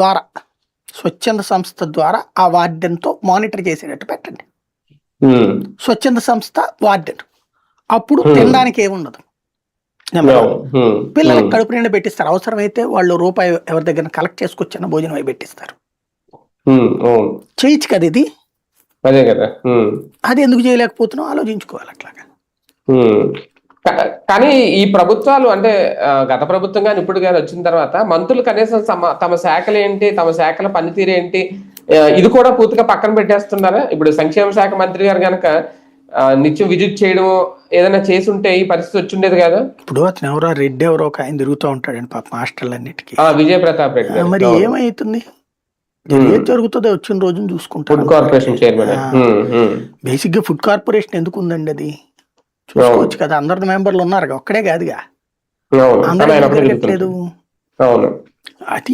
ద్వారా స్వచ్ఛంద సంస్థ ద్వారా ఆ వార్డెన్తో మానిటర్ చేసేటట్టు పెట్టండి. స్వచ్ఛంద సంస్థ వార్డెన్ అప్పుడు తినడానికి ఏముండదు. పిల్లలకి కడుపు నిండా పెట్టిస్తారు. అవసరమైతే వాళ్ళు రూపాయి ఎవరి దగ్గర కలెక్ట్ చేసుకొచ్చిన భోజనం అవి పెట్టిస్తారు. చేయొచ్చు కదా ఇది. అదే కదా, అది ఎందుకు చేయలేకపోతున్నాం ఆలోచించుకోవాలి అట్లాగా. కానీ ఈ ప్రభుత్వాలు అంటే గత ప్రభుత్వం కానీ ఇప్పుడు కానీ వచ్చిన తర్వాత మంత్రులు కనీసం తమ శాఖలు ఏంటి, తమ శాఖల పనితీరు ఏంటి, ఇది కూడా పూర్తిగా పక్కన పెట్టేస్తున్నారా? ఇప్పుడు సంక్షేమ శాఖ మంత్రి గారు కనుక నిత్యం విజిట్ చేయడం ఏదైనా చేసి ఉంటే ఈ పరిస్థితి వచ్చిండేది కదా. ఇప్పుడు అతను ఎవరో రెడ్డి ఎవరో ఒక ఆయన తిరుగుతూ ఉంటాడండి పాప హాస్టల్ అన్నిటికీ. విజయ్ ప్రతాప్ రెడ్డి. మరి ఏమైతుంది, ఏం జరుగుతుందో వచ్చిన రోజున చూసుకుంటాం. Food corporation chairman. బేసిక్ గా ఫుడ్ కార్పొరేషన్ ఎందుకు ఉందండి? అది చూసుకోవచ్చు కదా, అందరి మెంబర్లు ఉన్నారు, ఒక్కడే కాదుగా, అందరూ తిరగట్లేదు. అది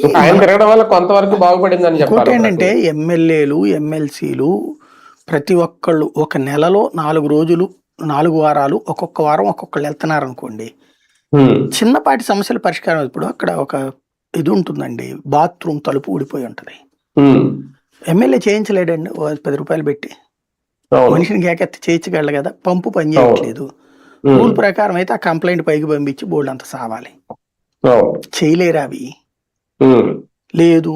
కొంతవరకు బాగుపడిందని చెప్పాలి. ఏంటంటే ఎమ్మెల్యేలు ఎమ్మెల్సీలు ప్రతి ఒక్కళ్ళు ఒక నెలలో 4 రోజులు 4 వారాలు ఒక్కొక్క వారం ఒక్కొక్కళ్ళు వెళ్తున్నారు అనుకోండి, చిన్నపాటి సమస్యల పరిష్కారం. ఇప్పుడు అక్కడ ఒక ఇది ఉంటుందండి, బాత్రూమ్ తలుపు ఊడిపోయి ఉంటది, ఎమ్మెల్యే చేయించలేడండి, 10 రూపాయలు పెట్టి మనిషిని కేకెత్తి చేయించగలడు కదా, పంపు పని చేయట్లేదు. రూల్ ప్రకారం అయితే ఆ కంప్లైంట్ పైకి పంపించి బోర్డు అంత సావాలి, చేయలేరు అవి. లేదు